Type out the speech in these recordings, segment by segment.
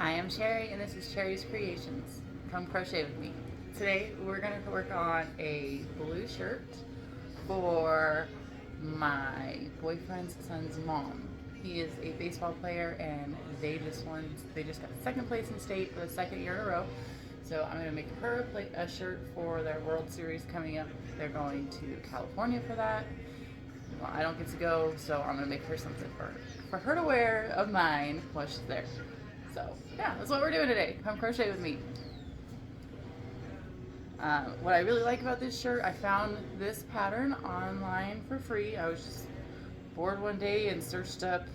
Hi, I'm Cherry, and this is Cherry's Creations. Come crochet with me. Today, we're going to work on a blue shirt for my boyfriend's son's mom. He is a baseball player, and they just got second place in state for the second year in a row. So I'm going to make her a shirt for their World Series coming up. They're going to California for that. Well, I don't get to go, so I'm going to make her something for her to wear of mine while she's there. So yeah, that's what we're doing today. Come crochet with me. What I really like about this shirt, I found this pattern online for free. I was just bored one day and searched up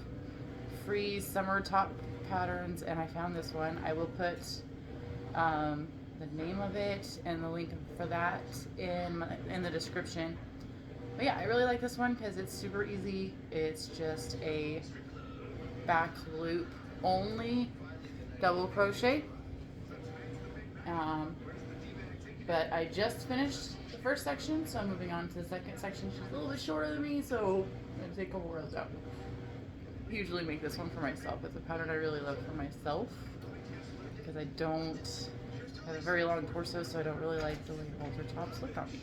free summer top patterns, and I found this one. I will put the name of it and the link for that in the description. But yeah, I really like this one because it's super easy. It's just a back loop only double crochet. But I just finished the first section, so I'm moving on to the second section. She's a little bit shorter than me, so I'm going to take a couple rows out. I usually make this one for myself. It's a pattern I really love for myself because I don't have a very long torso, so I don't really like the way halter tops look on me.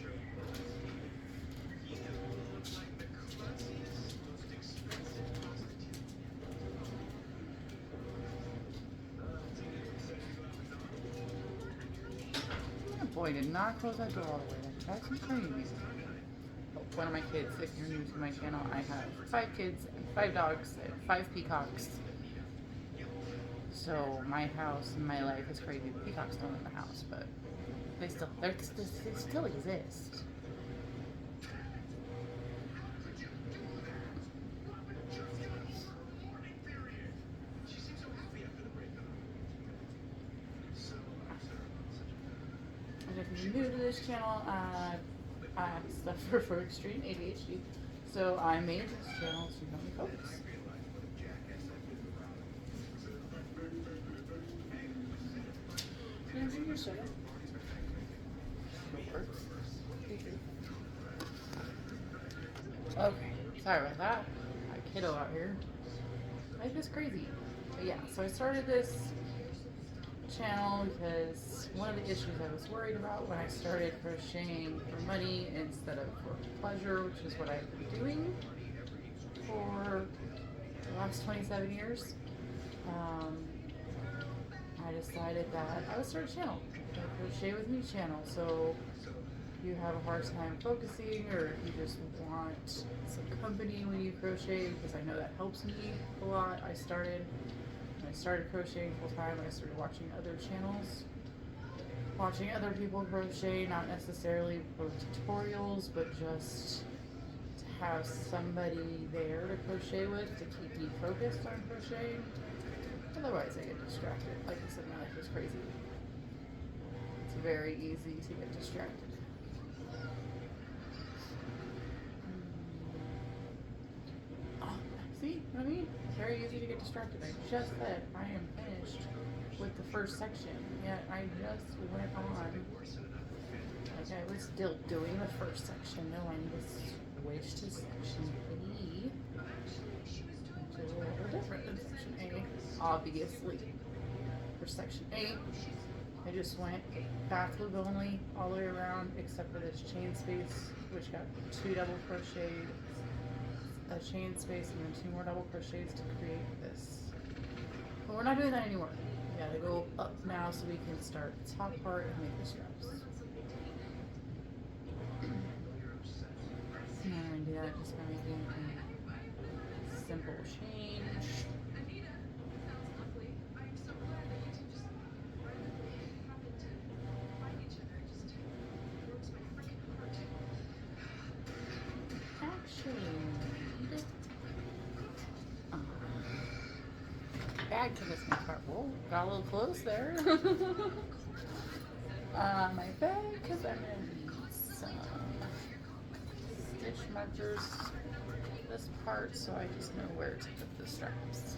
Boy, did not close that door all the way. That drives me crazy. Oh, one of my kids, if you're new to my channel, I have 5 kids, and 5 dogs, and 5 peacocks. So my house and my life is crazy. The peacocks don't in the house, but they still exist. And if you're new to this channel, I suffer from extreme ADHD, so I made this channel to help me focus. Okay, sorry about that. Got a kiddo out here. Life is crazy. But yeah, so I started this channel because one of the issues I was worried about when I started crocheting for money instead of for pleasure, which is what I've been doing for the last 27 years, I decided that I would start a channel, a Crochet With Me channel. So if you have a hard time focusing, or if you just want some company when you crochet, because I know that helps me a lot. When I started crocheting full time, I started watching other channels, watching other people crochet, not necessarily for tutorials, but just to have somebody there to crochet with to keep me focused on crocheting. Otherwise I get distracted. Like I said, my life is crazy. It's very easy to get distracted. See what I mean? Very easy to get distracted. I just said I am finished with the first section, yet I just went on. Like I was still doing the first section. No, I need to switch to section B, which is a little different than section A, obviously. For section A, I just went back loop only all the way around, except for this chain space, which got 2 double crocheted, a chain space, and then 2 more double crochets to create this. But we're not doing that anymore. We gotta go up now so we can start the top part and make the straps. And I'm gonna do that just by making a simple change. Bag to this next part. Whoa, got a little close there. My bag, because I'm going to need some stitch markers for this part so I just know where to put the straps.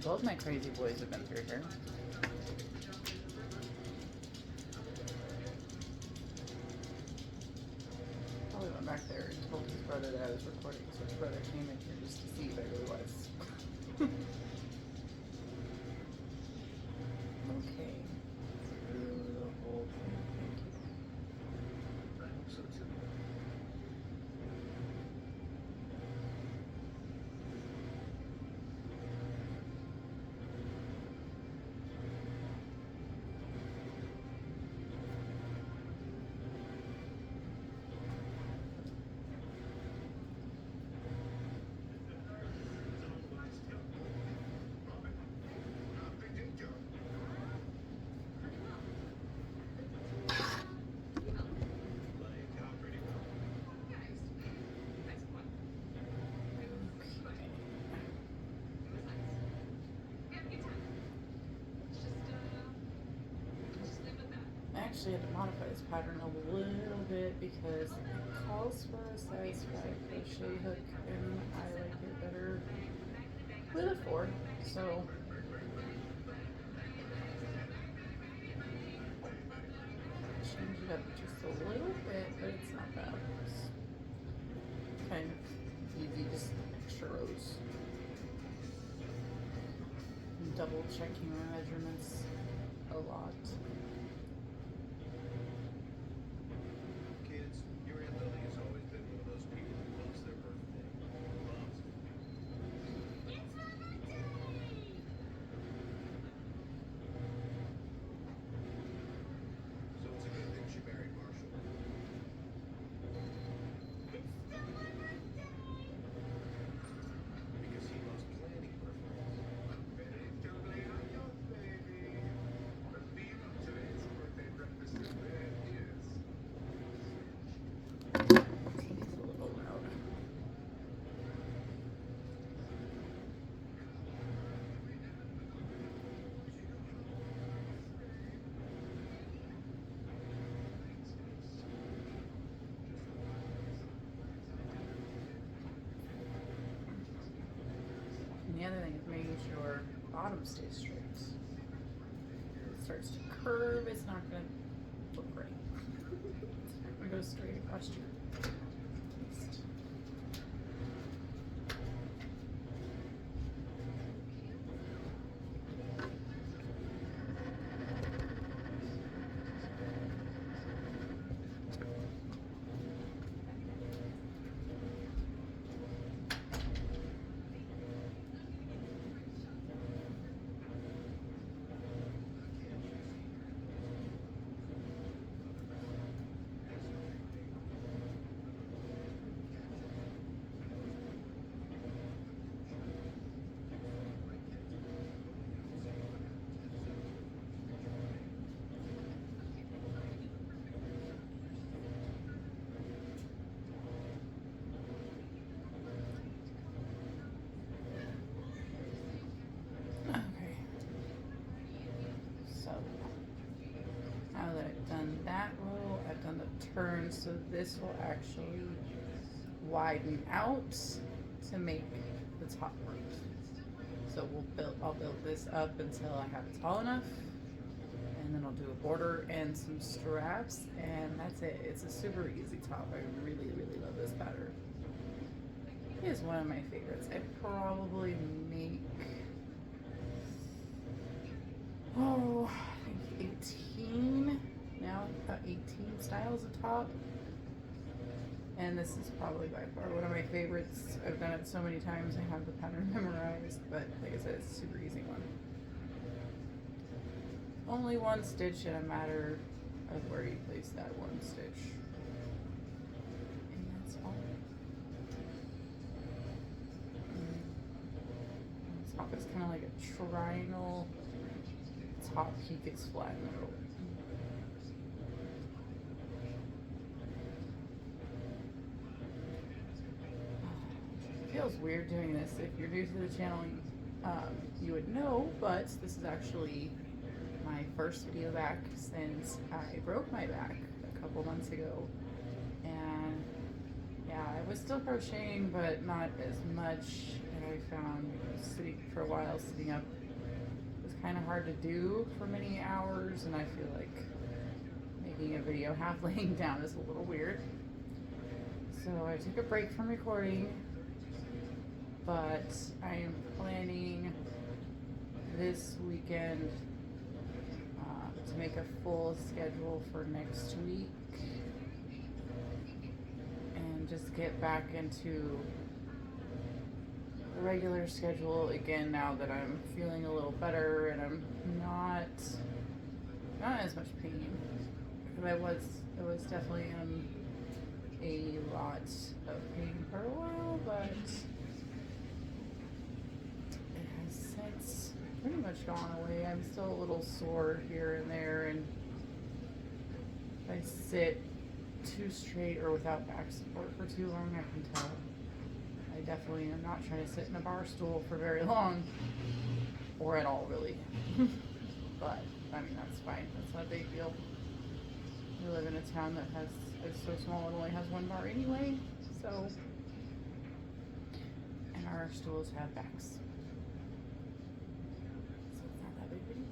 Both my crazy boys have been through here. Probably went back there and told his brother that I was recording, so his brother came in here just to see if I really was. Okay. Through the whole thing. I hope so too. I actually had to modify this pattern a little bit because it calls for a size 5 crochet hook and I like it better with a 4. So change it up just a little bit, but it's not bad. It's kind of easy, just extra rows. I'm double checking my measurements a lot. Kids, your Aunt Lily has always been one of those people who loves their birthday. Loves it. It's my birthday! So it's a good thing she married Marshall. It's still my birthday! Because he loves planning birthdays. Feliz cumpleaños, baby! The theme of today's birthday breakfast event is... It's a little loud. And the other thing is making sure bottom stays straight. If it starts to curve, it's not going to look right. It's not going to go straight across your waist. Okay. So now that I've done that row, I've done the turn, so this will actually widen out to make the top work. So I'll build this up until I have it tall enough, and then I'll do a border and some straps, and that's it. It's a super easy top. I really, really love this pattern. It is one of my favorites. I probably make, I think 18 now, about 18 styles of top. And this is probably by far one of my favorites. I've done it so many times, I have the pattern memorized, but like I said, it's a super easy one. Only one stitch in a matter of where you place that one stitch. And that's all. The top is kind of like a triangle. Top peak is flat in the middle. It feels weird doing this. If you're new to the channel, you would know, but this is actually my first video back since I broke my back a couple months ago, and Yeah, I was still crocheting, but not as much. And I found sitting for a while, sitting up was kind of hard to do for many hours, and I feel like making a video half laying down is a little weird. So I took a break from recording, but I am planning this weekend to make a full schedule for next week and just get back into the regular schedule again now that I'm feeling a little better and I'm not as much pain. Because I was definitely in a lot of pain for a while, but it has since pretty much gone away. I'm still a little sore here and there, and if I sit too straight or without back support for too long, I can tell. I definitely am not trying to sit in a bar stool for very long, or at all, really. But, I mean, that's fine. That's not a big deal. We live in a town that is so small it only has one bar anyway, so, and our stools have backs. So it's not that big of a deal.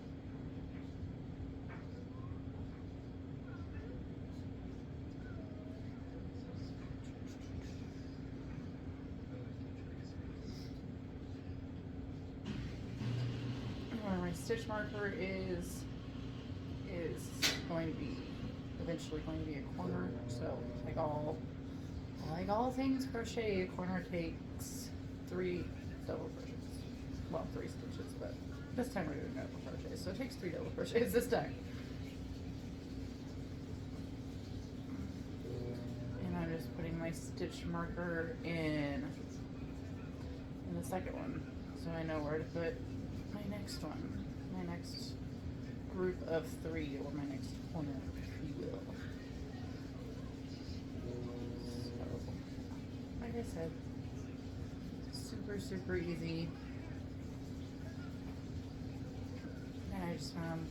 My stitch marker is going to be eventually going to be a corner. So like all things crochet, a corner takes 3 double crochets. Well, 3 stitches, but this time we're doing double crochets, so it takes 3 double crochets this time. And I'm just putting my stitch marker in the second one, so I know where to put my next one, my next group of 3, or my next corner, if you will. So, like I said, super easy. And I just found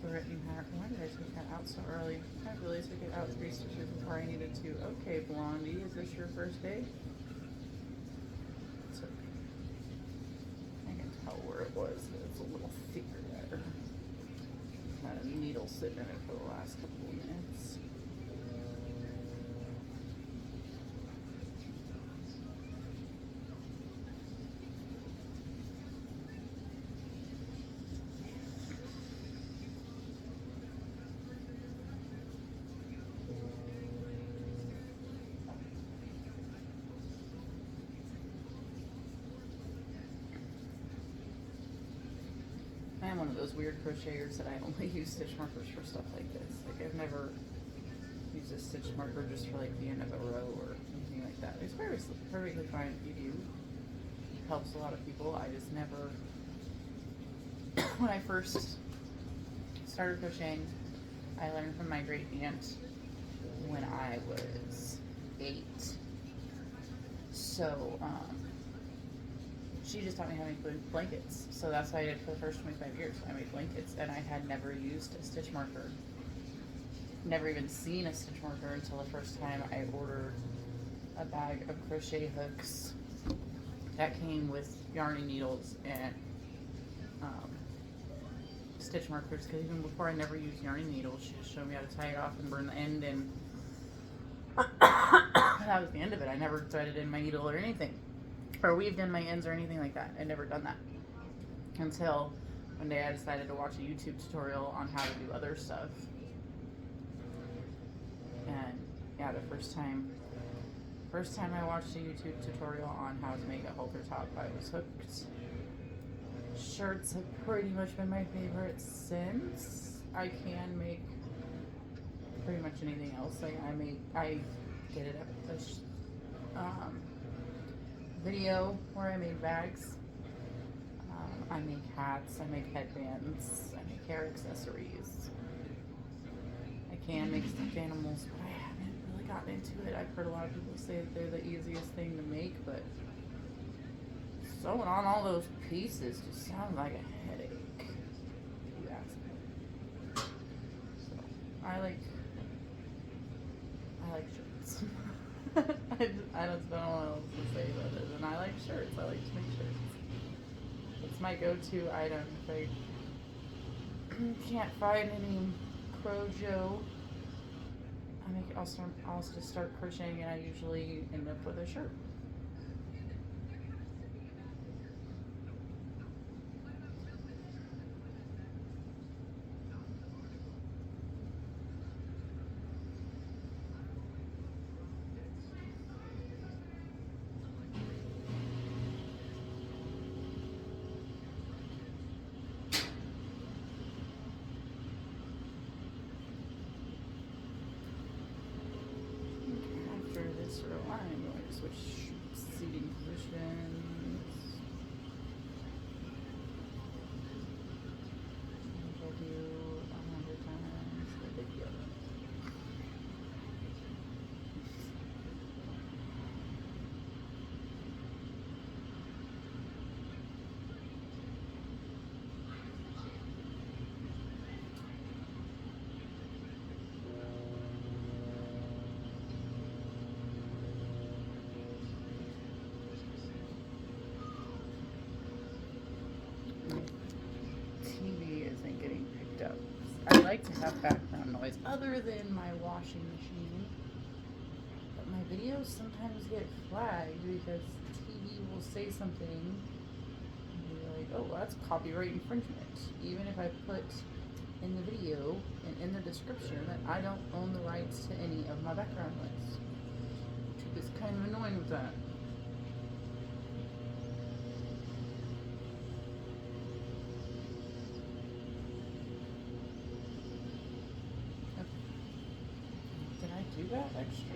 the written pattern. Why did I take that out so early? I really took it out 3 stitches before I needed to. Okay, Blondie, is this your first day? It's okay. I can tell where it was. It's a little thicker there. Had a needle sitting in it for the last couple of minutes. I'm one of those weird crocheters that I only use stitch markers for stuff like this. Like I've never used a stitch marker just for like the end of a row or anything like that. It's perfectly fine if you do. It helps a lot of people. I just never, when I first started crocheting, I learned from my great aunt when I was 8. So, she just taught me how to make blankets. So that's what I did for the first 25 years. I made blankets, and I had never used a stitch marker. Never even seen a stitch marker until the first time I ordered a bag of crochet hooks that came with yarny needles and stitch markers, because even before I never used yarny needles, she just showed me how to tie it off and burn the end, and that was the end of it. I never threaded in my needle or anything, or weaved in my ends or anything like that. I'd never done that until one day I decided to watch a YouTube tutorial on how to do other stuff. And yeah, the first time I watched a YouTube tutorial on how to make a halter top, I was hooked. Shirts have pretty much been my favorite since. I can make pretty much anything else. Like I did it at the video where I made bags. I make hats, I make headbands, I make hair accessories. I can make stuffed animals, but I haven't really gotten into it. I've heard a lot of people say that they're the easiest thing to make, but sewing on all those pieces just sounds like a headache, if you ask me. So, I like shirts. I don't know what else to say other than I like shirts. I like to make shirts. It's my go-to item if I can't find any Crojo. I'll just start crocheting and I usually end up with a shirt. After this row, I'm going to switch seating positions. I'll do 100 times the video. TV isn't getting picked up. I like to have background noise other than my washing machine. But my videos sometimes get flagged because TV will say something and be like, oh, well, that's copyright infringement. Even if I put in the video and in the description that I don't own the rights to any of my background noise. YouTube is kind of annoying with that. Did I do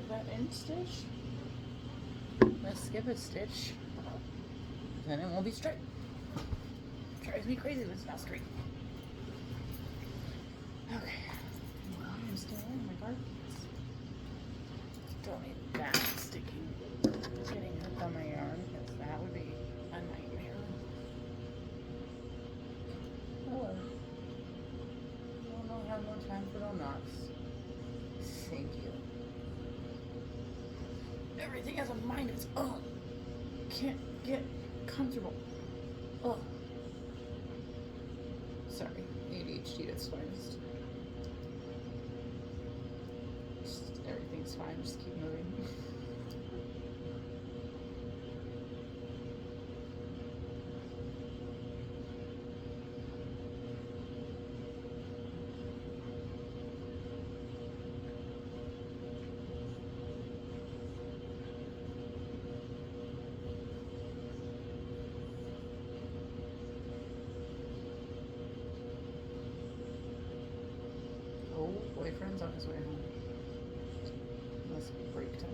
that end stitch? Let's skip a stitch. Then it won't be straight. Drives me crazy when it's not straight. Okay. I'm still in my garbage. Don't need that sticking, getting hooked on my yarn, because that would be a nightmare. Oh well. I don't have no time for no knots. Thank you. Everything has a mind of its own. Can't get comfortable. Oh. Sorry, ADHD at its finest. Everything's fine, just keep moving. Oh, boyfriend's on his way home. Must be break time.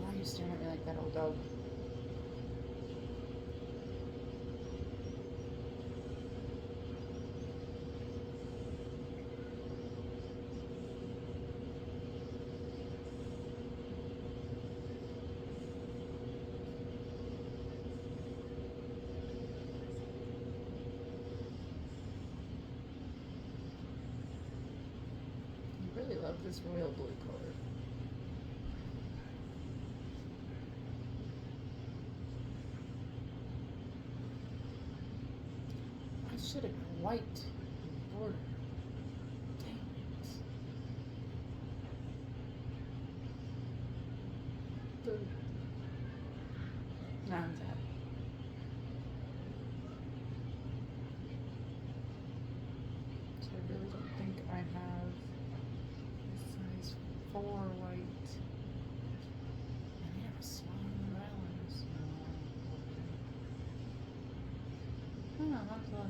Why are you staring at me like that, old dog? I really love this royal blue color. I should have been white border. Dang it. Boo. Now I'm sad. right. I need a small balance. Oh, how's luck?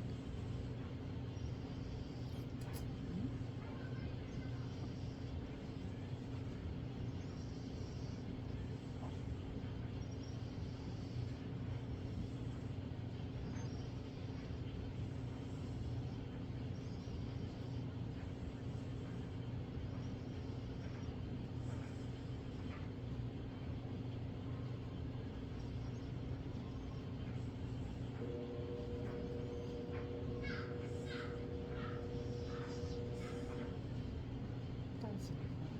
That's so fun.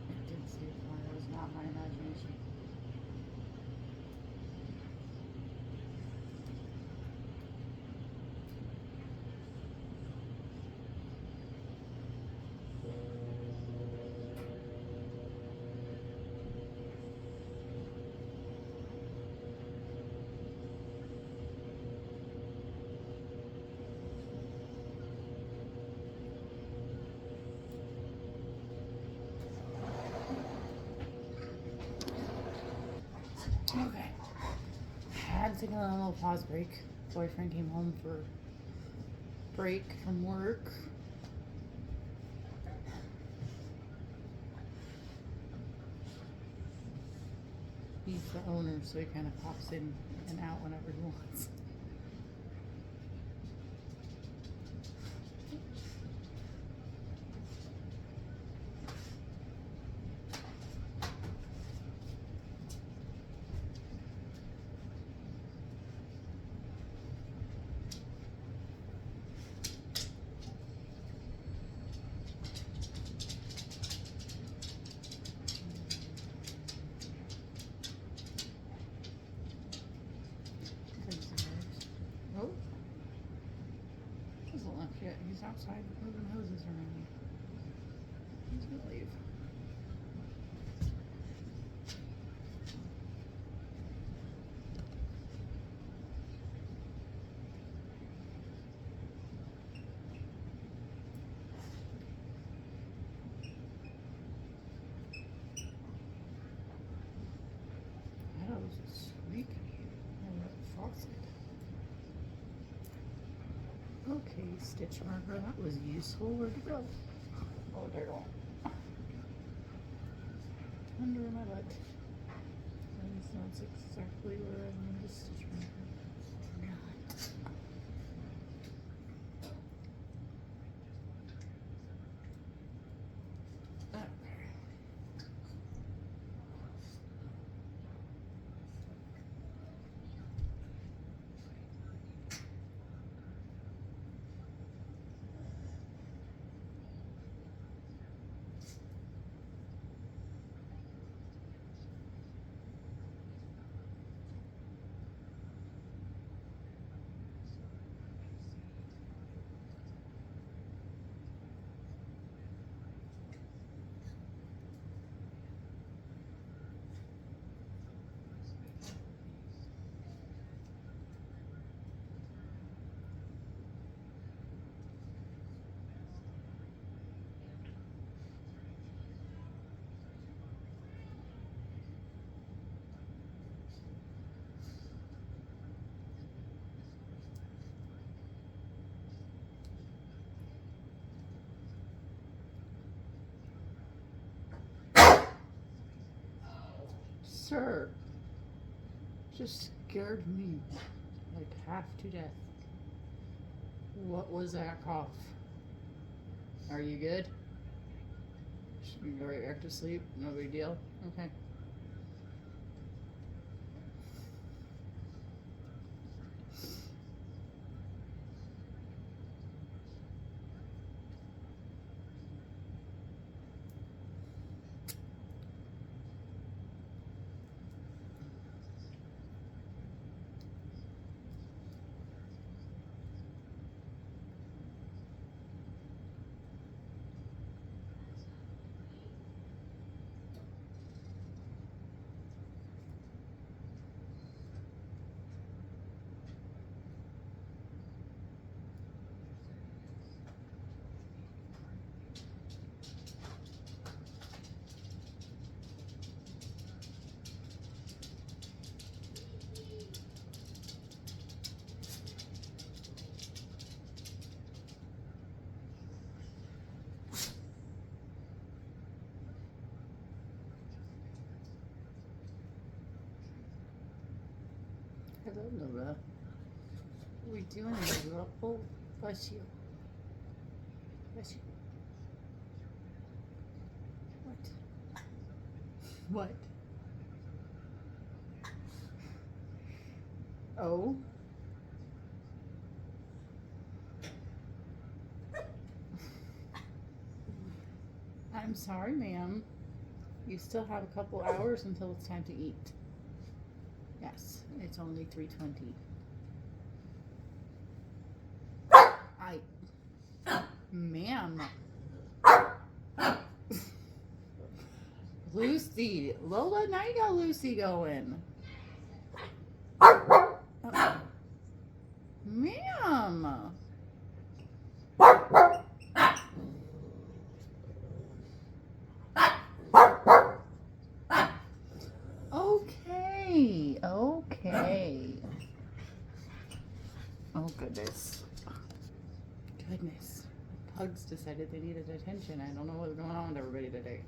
I did see it fly. It was not my imagination. Okay. Had to take a little pause break. Boyfriend came home for break from work. He's the owner, so he kind of pops in and out whenever he wants. Oh, hasn't left yet. He's outside moving hoses around. He's gonna leave. That was a squeaky. And that faucet. Okay, stitch marker. That was useful. Where'd it go? Oh, there it went. Under my butt. That's exactly where I need a stitch marker. God. Okay. Sir, just scared me like half to death. What was that cough? Are you good? Should we go right back to sleep? No big deal? Okay. Hello, Laura. What are we doing, Laura? Oh, bless you. Bless you. What? What? Oh? I'm sorry, ma'am. You still have a couple hours until it's time to eat. Yes, it's only 3:20. Ma'am. Lucy. Lola, now you got Lucy going. Ma'am. Okay. Okay. Oh, goodness. Goodness. Pugs decided they needed attention. I don't know what's going on with everybody today.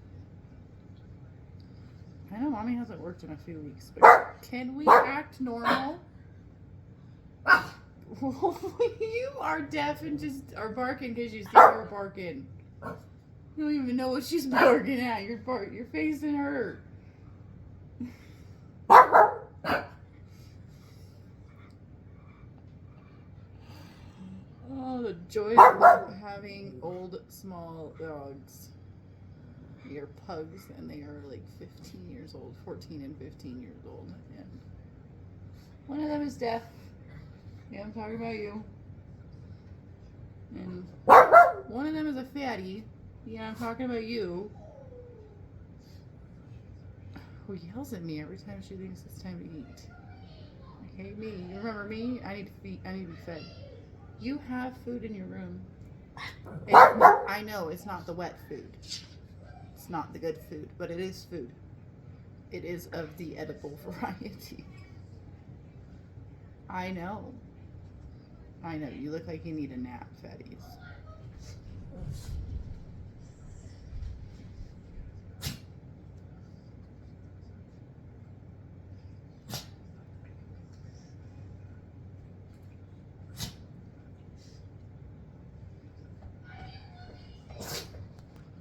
I know Mommy hasn't worked in a few weeks, but can we act normal? You are deaf and just are barking because you see her barking. You don't even know what she's barking at. You're facing her. Oh, the joy of having old, small dogs. They're pugs, and they are like 15 years old, 14 and 15 years old. And one of them is deaf. Yeah, I'm talking about you. And one of them is a fatty. Yeah, I'm talking about you. Who yells at me every time she thinks it's time to eat. Okay, me. You remember me? I need to be fed. You have food in your room. I know it's not the wet food. It's not the good food, but it is food. It is of the edible variety. I know. I know. You look like you need a nap, fatties.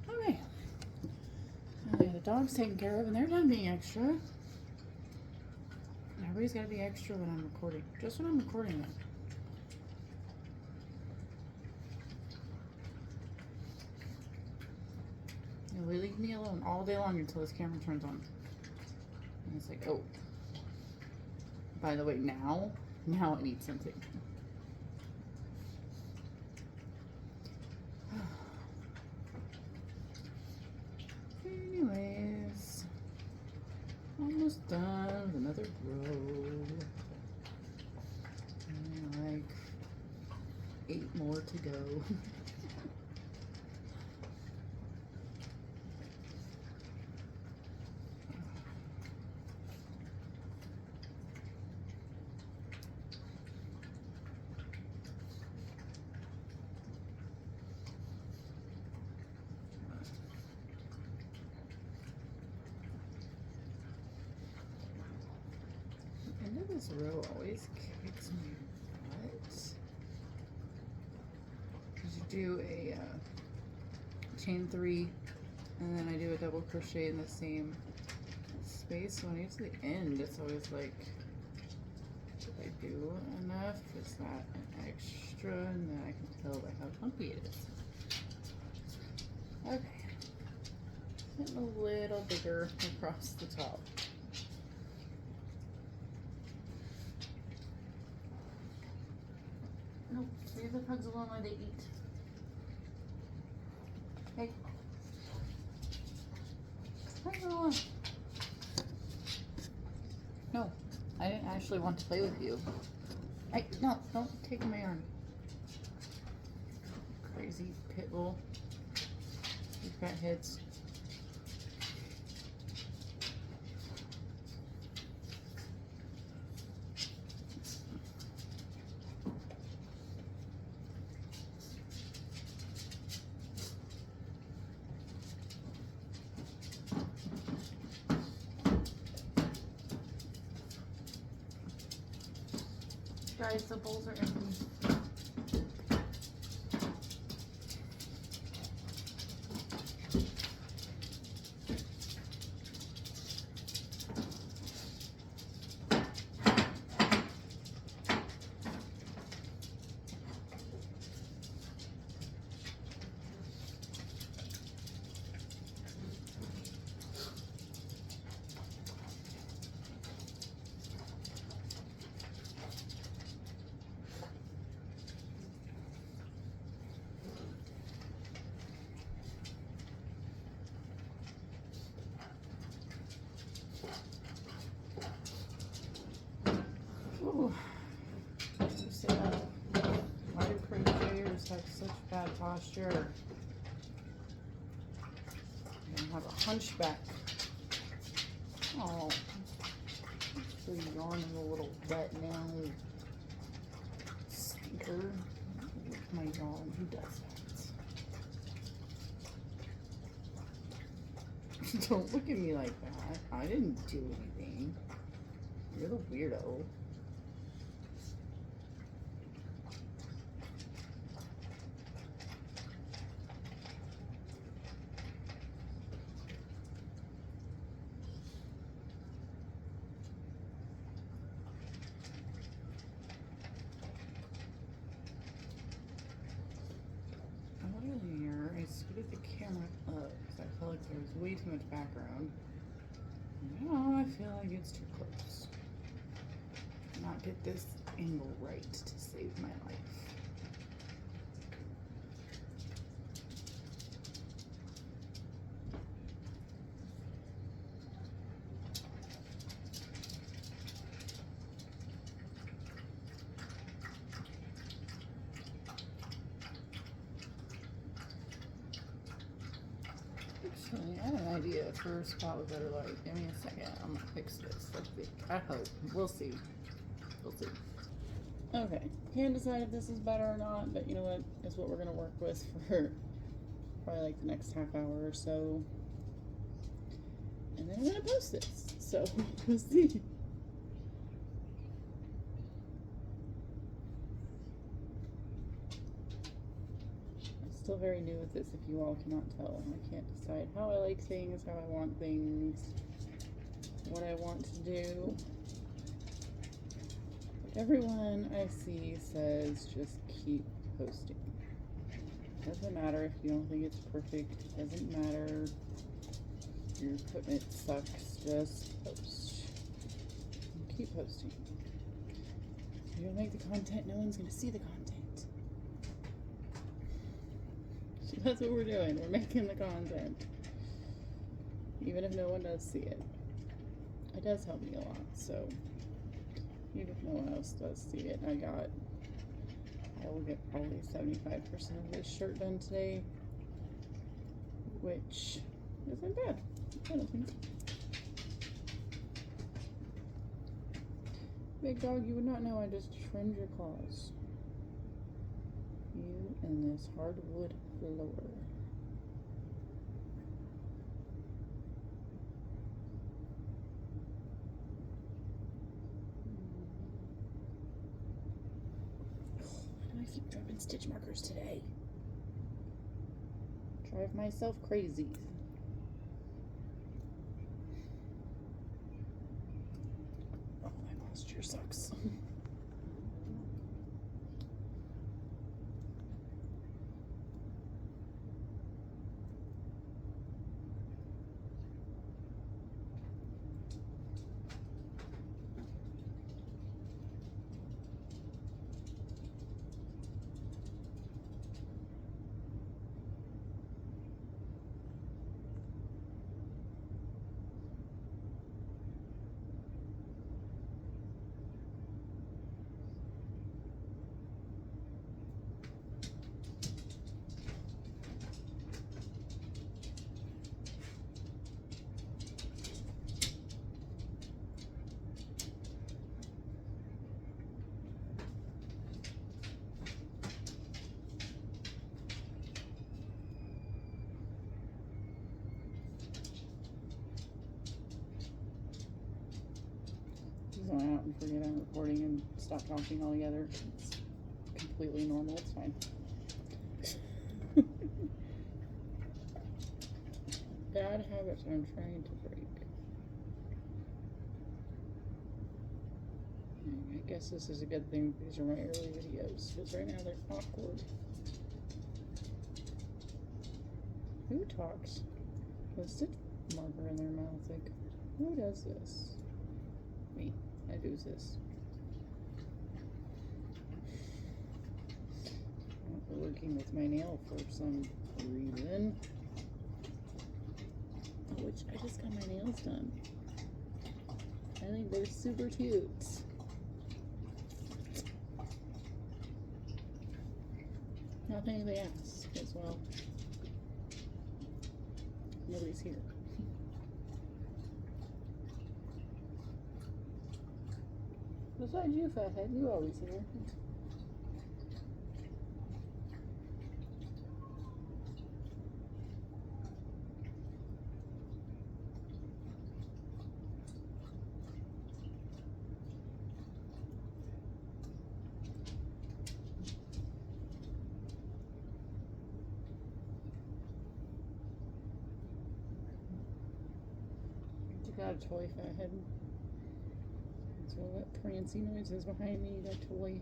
Okay. Okay, the dog's taken care of, and they're done being extra. Everybody's got to be extra when I'm recording. Just when I'm recording them. They leave me alone all day long until this camera turns on. And it's like, oh. By the way, now I need something. Anyways, almost done with another row. And like 8 more to go. This row always kicks my butt. Because you do a chain 3 and then I do a double crochet in the same space. So when I get to the end, it's always like, did I do enough? Is that an extra? And then I can tell by how clumpy it is. Okay. Getting a little bigger across the top. Nope, leave the pugs alone while they eat. Hey. Leave them alone. No, I didn't actually want to play with you. Hey, no, don't take my arm. Crazy pit bull. You've got heads. Guys, the bowls are empty. Ooh. You say that. Why do crocheters have such bad posture? They have a hunchback. Oh, so yarn is a little wet now. Stinker. My yarn, who does that? Don't look at me like that. I didn't do anything. You're the weirdo. Earlier, I scooted the camera up because I felt like there was way too much background. Now I feel like it's too close. Not get this angle right to save my life. Actually, I have an idea for a spot with better light. Give me a second. I'm gonna fix this. I hope. We'll see. We'll see. Okay. Can't decide if this is better or not, but you know what? It's what we're gonna work with for probably like the next half hour or so. And then I'm gonna post this. So we'll see. Still very new with this, if you all cannot tell. I can't decide how I like things, how I want things, what I want to do. But everyone I see says just keep posting. Doesn't matter if you don't think it's perfect. Doesn't matter if your equipment sucks. Just post. And keep posting. If you don't make the content, no one's going to see the content. That's what we're doing. We're making the content. Even if no one does see it. It does help me a lot, so even if no one else does see it, I will get probably 75% of this shirt done today, which isn't bad. I don't think so. Big dog, you would not know I just trimmed your claws. You and this hardwood floor. Why do I keep dropping stitch markers today? Drive myself crazy. Oh, my posture sucks. zone out and forget I'm recording and stop talking altogether. It's completely normal. It's fine. Bad habits I'm trying to break. I guess this is a good thing. These are my early videos, because right now they're awkward. Who talks with a stitch marker in their mouth? Like, who does this? Me. I do this. Not working with my nail for some reason. Which I just got my nails done. I think they're super cute. Not that anybody asks as well. Nobody's here. Besides you, fathead, you always here. Got a toy fathead. So that prancy noise is behind me, that toy.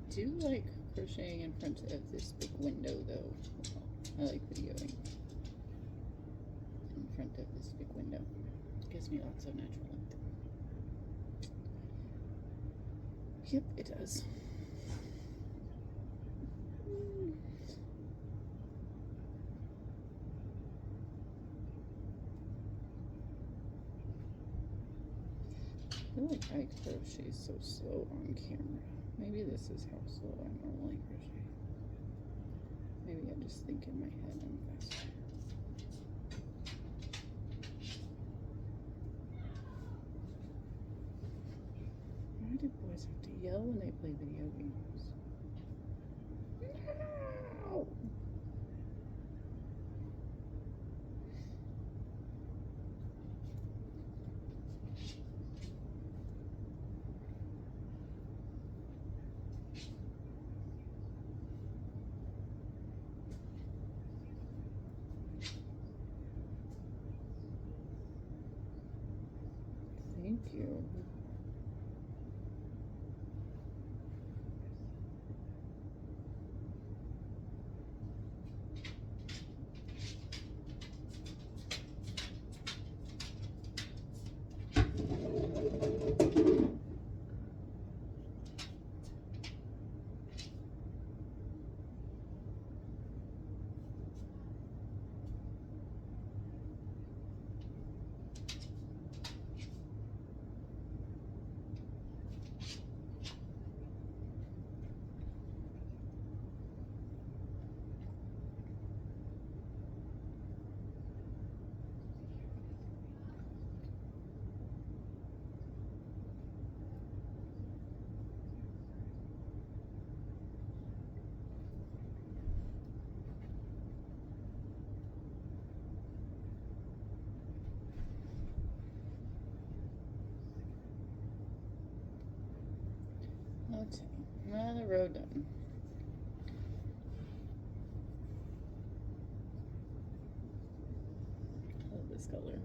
Do you like crocheting in front of this big window though? I like videoing in front of this big window. It gives me lots of natural light. Yep, it does. I feel like I crochet so slow on camera. Maybe this is how slow I normally crochet. Maybe I just think in my head I'm faster. Why do boys have to yell when they play video games? No! Thank you. Okay, another row done. I love this color.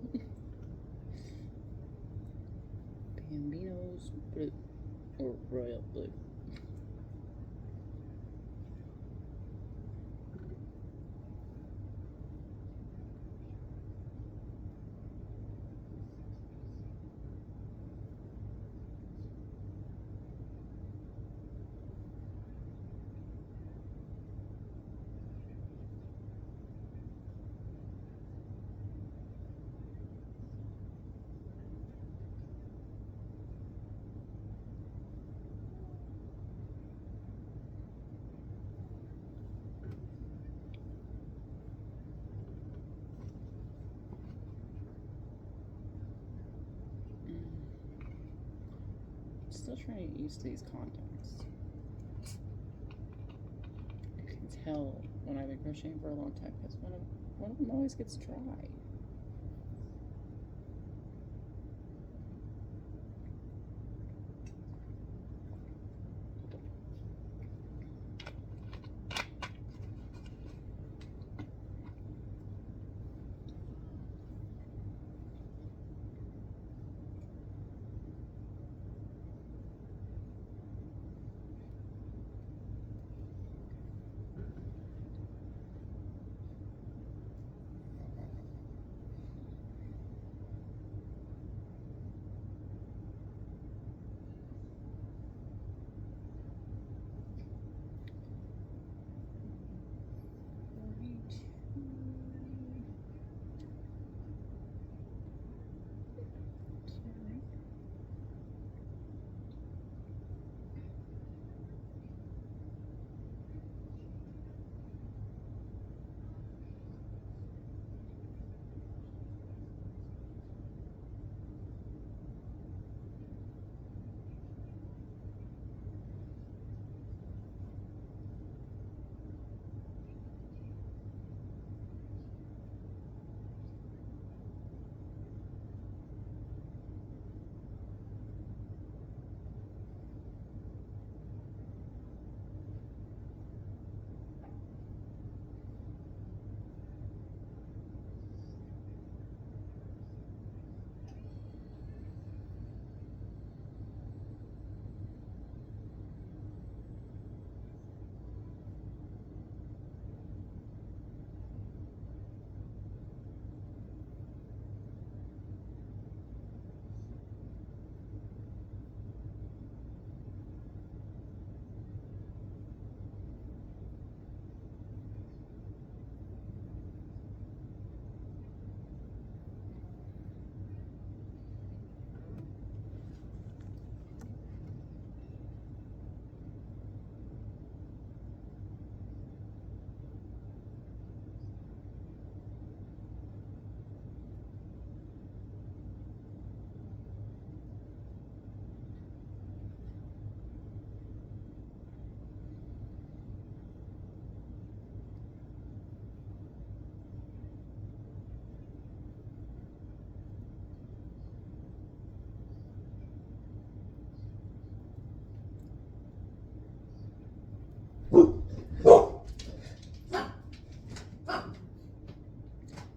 Bambino's blue, or royal blue. still trying to get used to these contacts. I can tell when I've been crocheting for a long time because one of them always gets dry.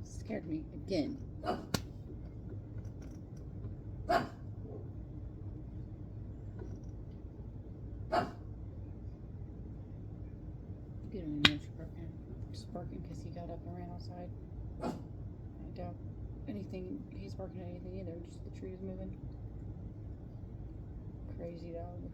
Scared me again. You don't even know if you're barking. Just barking because he got up and ran outside. I doubt anything. He's barking at anything either. Just the trees moving. Crazy dog.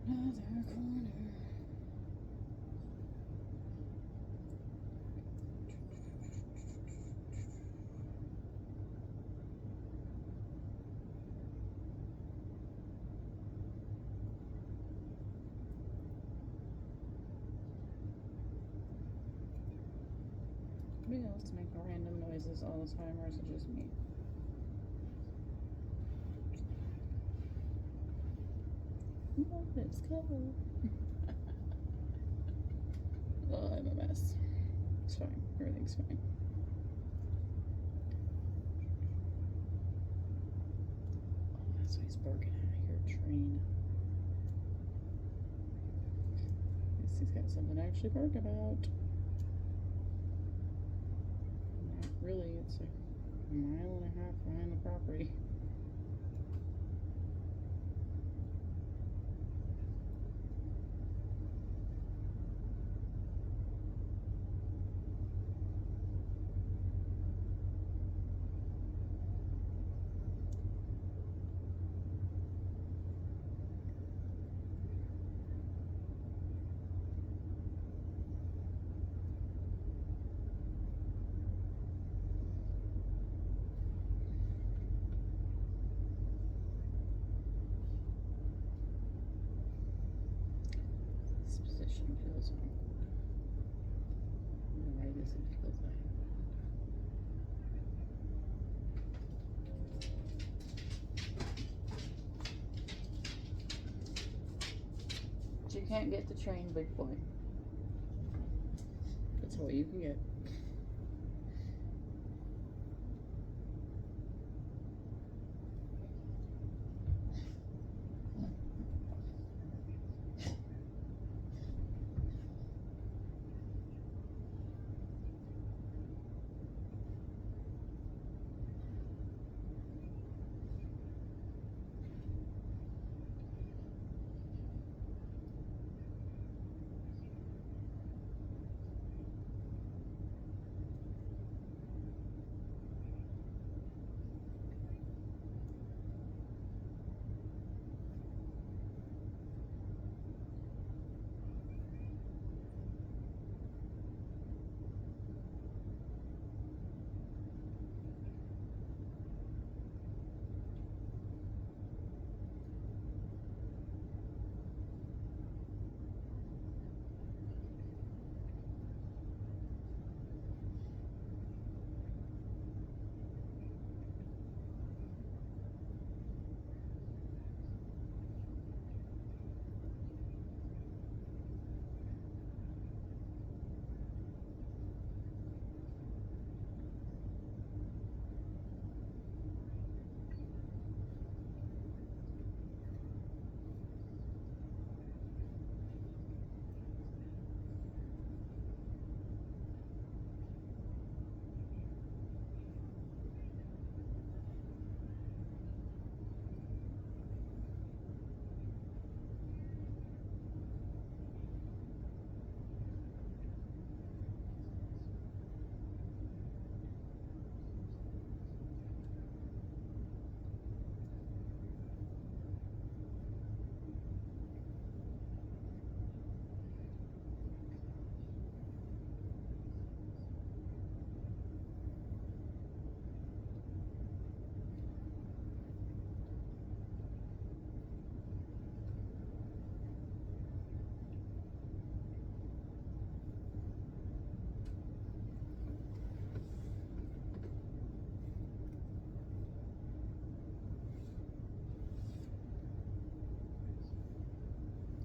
Another corner. What else? dogs make random noises all the time, or is it just me? Let's go. Oh, I'm a mess. It's fine. Everything's fine. Oh, that's why he's barking at your train. Guess he's got something to actually bark about. Not really. It's like a mile and a half behind the property. This position feels awkward. Why does it feel like? But you can't get the train, big boy. That's all you can get.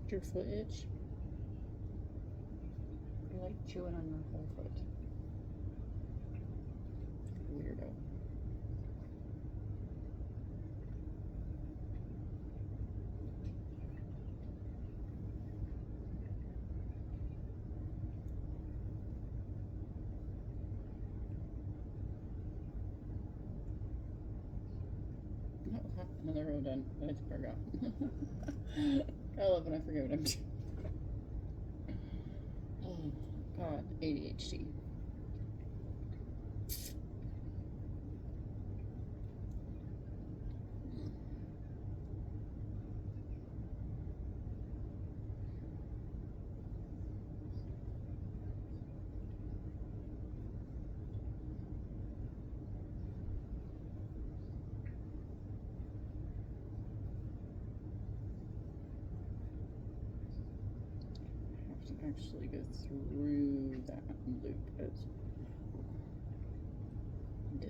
Your foot itch? You like chewing on your whole foot. Weirdo. Oh, another row done. I forgot. I love when I forget what I'm doing. Oh, God, ADHD. I have to actually go through that loop as well. Duh.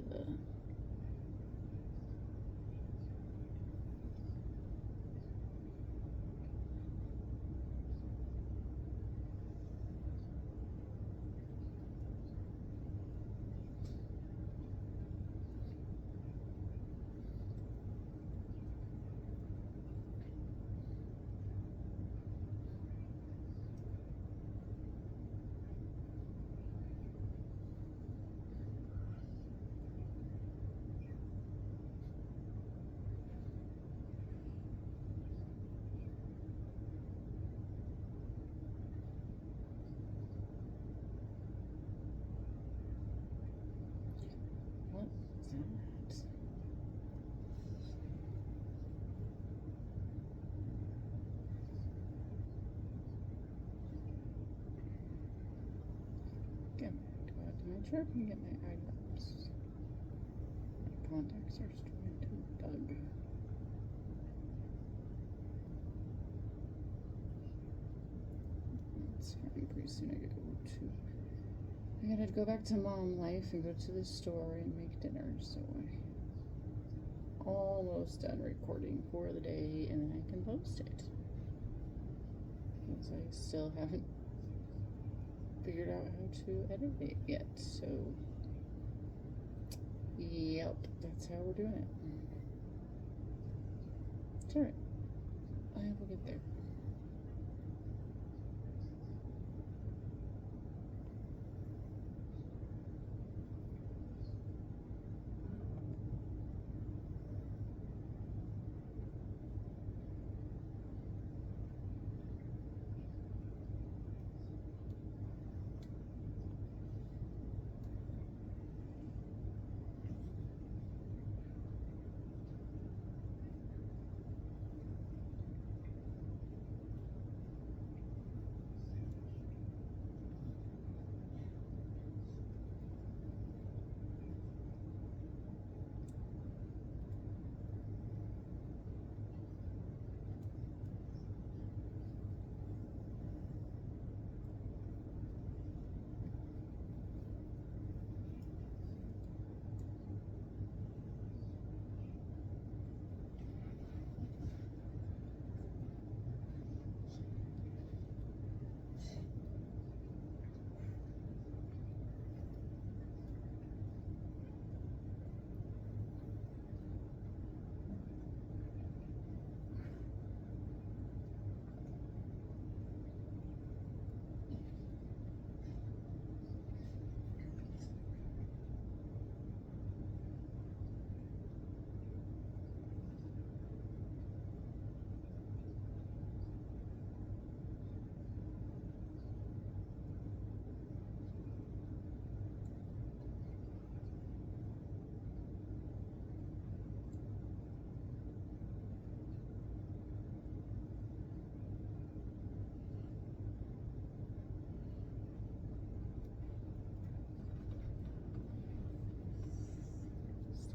What is that? Okay, go out to my trip and get my eyedrops. My contacts are starting to bug. It's fine. Pretty soon I gotta go back to mom life and go to the store and make dinner. So I'm almost done recording for the day, and then I can post it. Since I still haven't figured out how to edit it yet. So, yep, that's how we're doing it. It's alright. I will get there.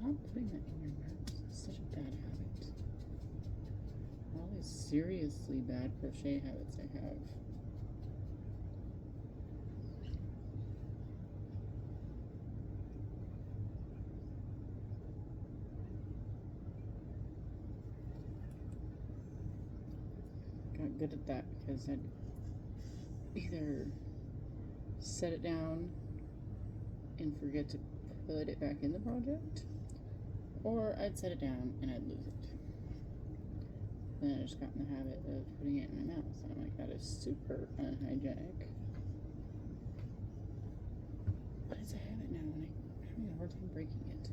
Stop putting that in your mouth. It's such a bad habit. All these seriously bad crochet habits I have. Got good at that because I'd either set it down and forget to put it back in the project, or I'd set it down and I'd lose it. Then I just got in the habit of putting it in my mouth. So I'm like, that is super unhygienic. But it's a habit now, and I'm having a hard time breaking it.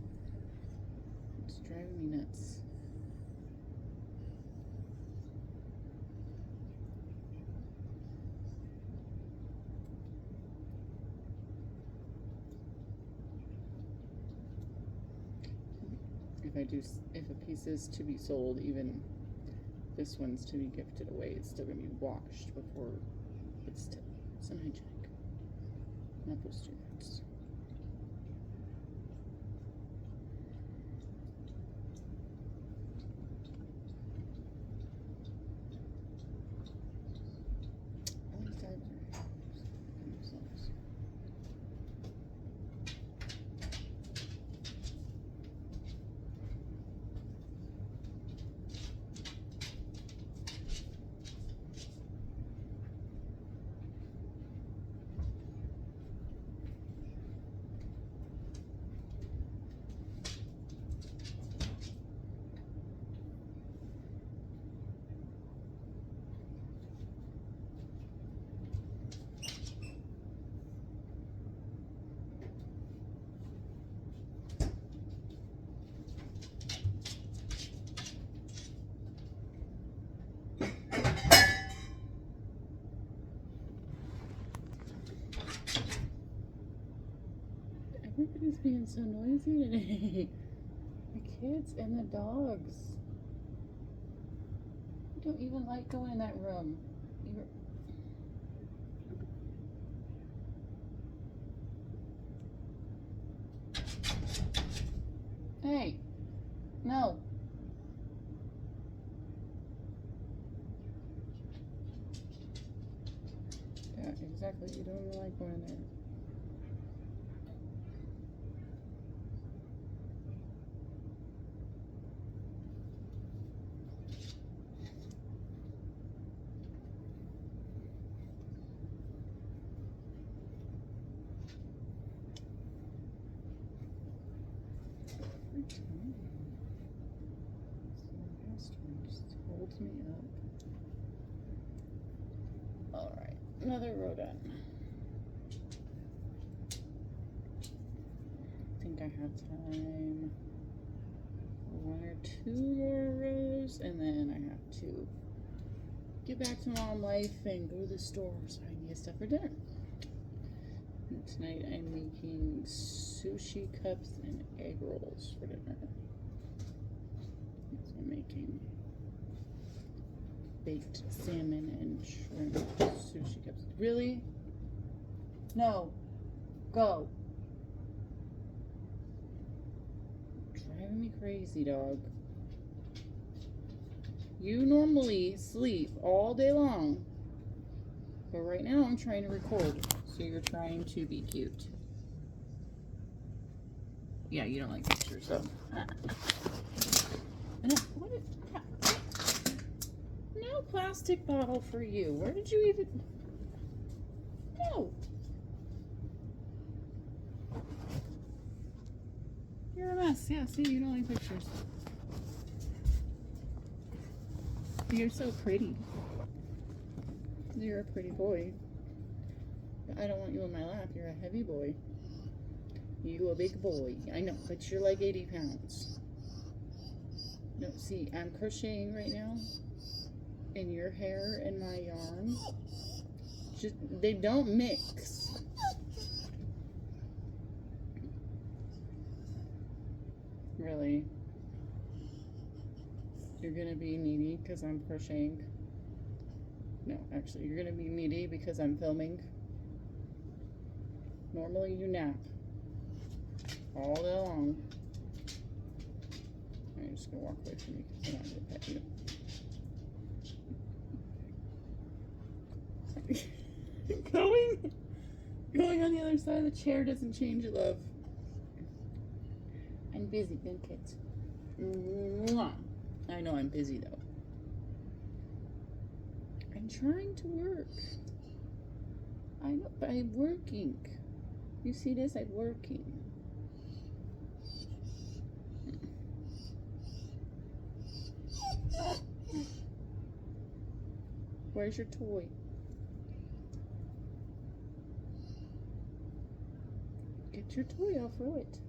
It's driving me nuts. If a piece is to be sold, even this one's to be gifted away, it's still gonna be washed before it's unhygienic. Not those two words. All these dogs are themselves. is being so noisy today? The kids and the dogs. I don't even like going in that room. Hey, no. Yeah, exactly. You don't even like going in there. Just holds me up. Alright, another row done. I think I have time for 1 or 2 more rows, and then I have to get back to mom life and go to the store so I can get stuff for dinner. And tonight I'm making sushi cups and egg rolls for dinner. So I'm making baked salmon and shrimp sushi cups. Really? No. Go. Driving me crazy, dog. You normally sleep all day long, but right now I'm trying to record, so you're trying to be cute. Yeah, you don't like pictures, so. No plastic bottle for you. Where did you even go? You're a mess. Yeah, see, you don't like pictures. You're so pretty. You're a pretty boy. I don't want you in my lap. You're a heavy boy. You a big boy. I know, but you're like 80 pounds. No, see, I'm crocheting right now, and your hair and my yarn, just, they don't mix. Really? You're gonna be needy because I'm crocheting? No, actually, you're gonna be needy because I'm filming. Normally you nap all day long. I'm just gonna walk away from you because I'm not gonna pet you. Going on the other side of the chair doesn't change it, love. I'm busy, good kids. Mwah. I know I'm busy though. I'm trying to work. I know, but I'm working. You see this? I'm working. Where's your toy? Get your toy, I'll throw it.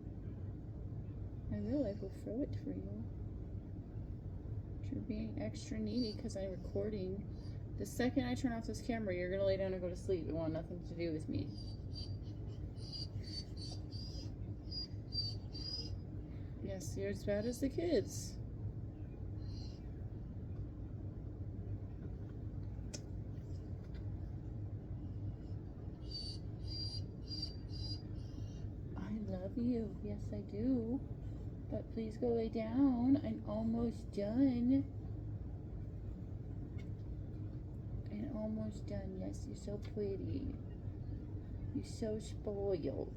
I will throw it for you. But you're being extra needy because I'm recording. The second I turn off this camera, you're gonna lay down and go to sleep. You want nothing to do with me. Yes, you're as bad as the kids. I love you. Yes, I do. But please go lay down. I'm almost done. I'm almost done. Yes, you're so pretty. You're so spoiled.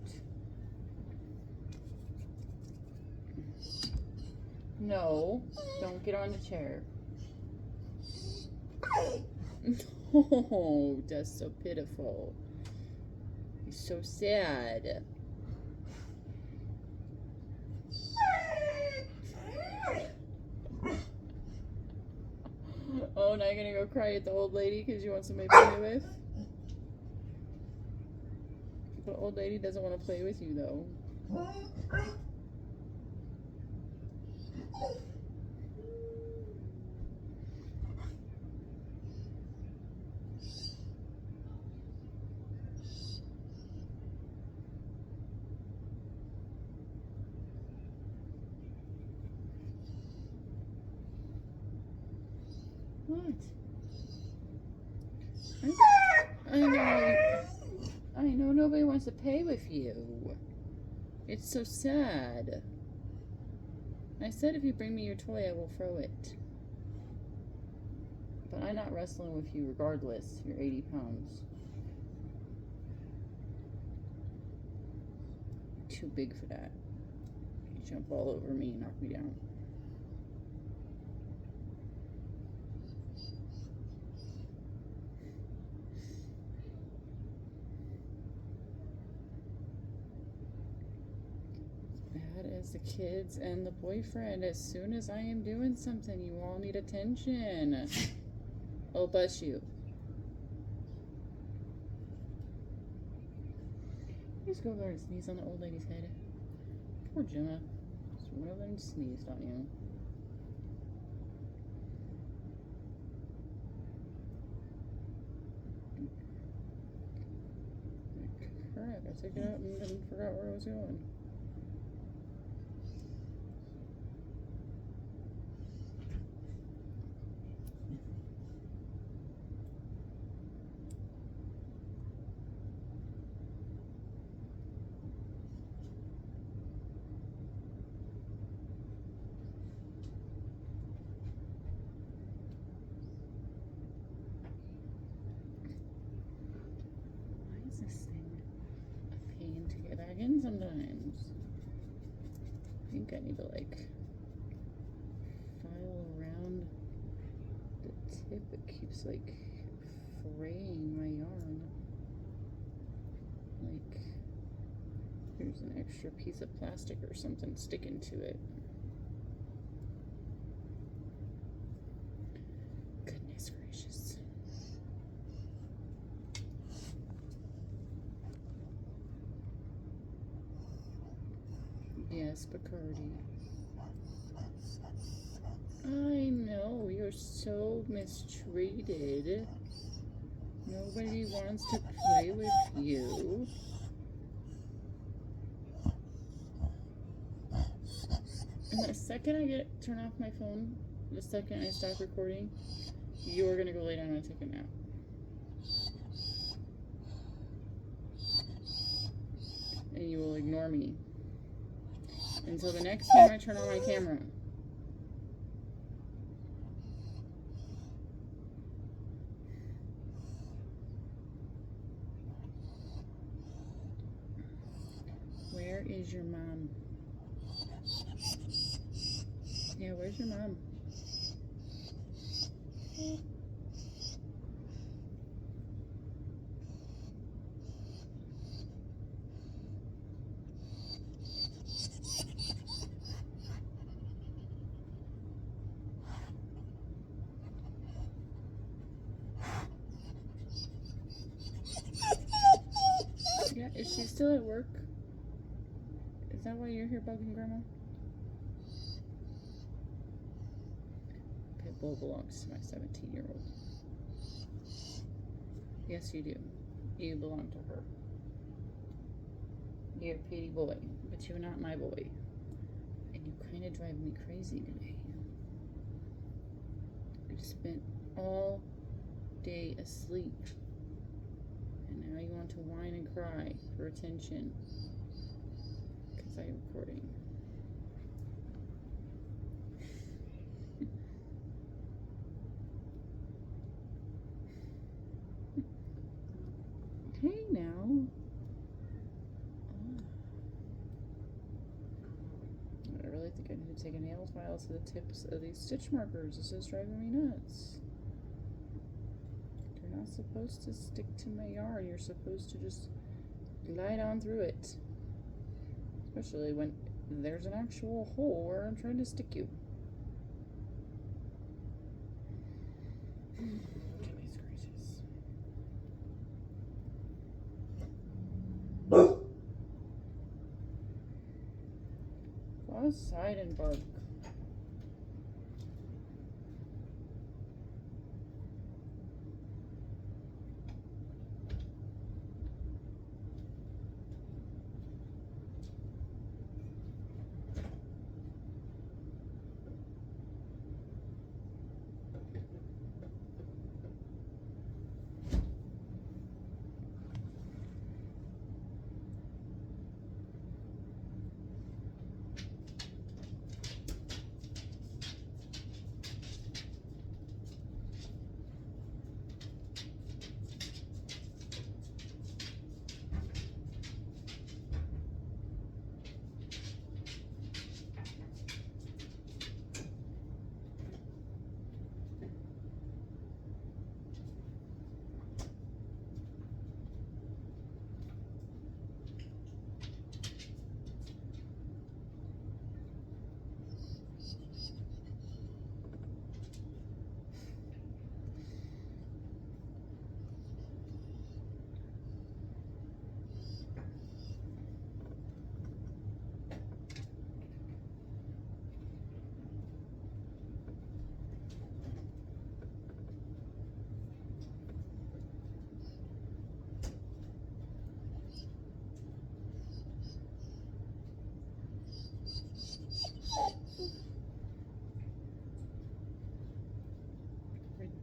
No, don't get on the chair. Oh, that's so pitiful. You're so sad. Oh, now you're gonna go cry at the old lady because you want somebody to play with? The old lady doesn't want to play with you, though. What? I know nobody wants to play with you. It's so sad. I said if you bring me your toy, I will throw it. But I'm not wrestling with you regardless. You're 80 pounds. Too big for that. You jump all over me and knock me down. Bad as the kids and the boyfriend. As soon as I am doing something, you all need attention. Oh, bless you. Just go over and sneeze on the old lady's head. Poor Gemma. Just went over and sneezed on you. Crap, I took it out and then forgot where I was going. In sometimes. I think I need to like file around the tip. It keeps like fraying my yarn. Like there's an extra piece of plastic or something sticking to it. Goodness gracious. Yes, Bacardi. I know, you're so mistreated. Nobody wants to play with you. And the second I turn off my phone, the second I stop recording, you're gonna go lay down and take a nap. And you will ignore me until the next time I turn on my camera. Where is your mom? Yeah, where's your mom? Yeah, is she still at work? Is that why you're here bugging Grandma? Pitbull belongs to my 17-year-old. Yes, you do. You belong to her. You're a pretty boy, but you're not my boy. And you kind of drive me crazy today. You spent all day asleep. And now you want to whine and cry for attention. Because I'm recording. Hey now. Oh. I really think I need to take a nail file to the tips of these stitch markers. This is driving me nuts. You're not supposed to stick to my yarn. You're supposed to just glide on through it. Especially when there's an actual hole where I'm trying to stick you. Goodness gracious. Go outside and bark.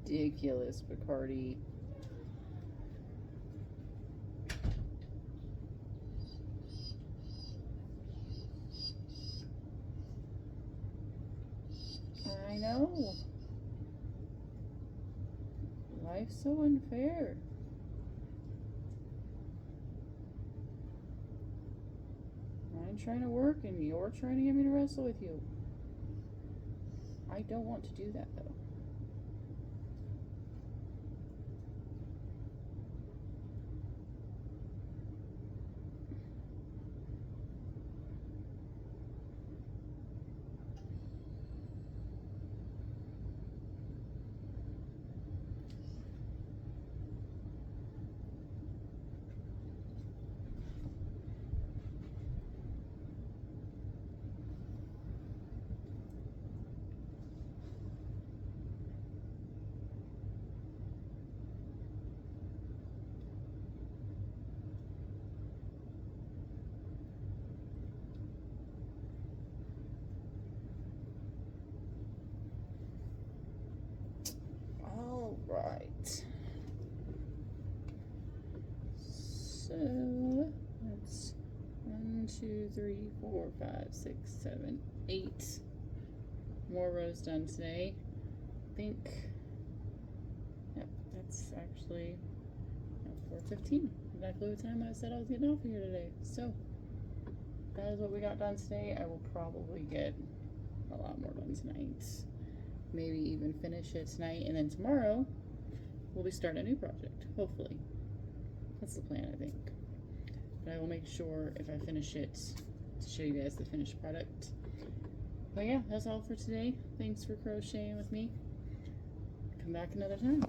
ridiculous, Bacardi. I know. Life's so unfair. I'm trying to work and you're trying to get me to wrestle with you. I don't want to do that though. All right. So that's 1, 2, 3, 4, 5, 6, 7, 8 more rows done today. I think, yep, that's actually 4:15. Exactly the time I said I was getting off of here today. So that is what we got done today. I will probably get a lot more done tonight. Maybe even finish it tonight, and then tomorrow we'll be starting a new project, hopefully. That's the plan, I think. But I will make sure if I finish it to show you guys the finished product. But yeah, that's all for today. Thanks for crocheting with me. Come back another time.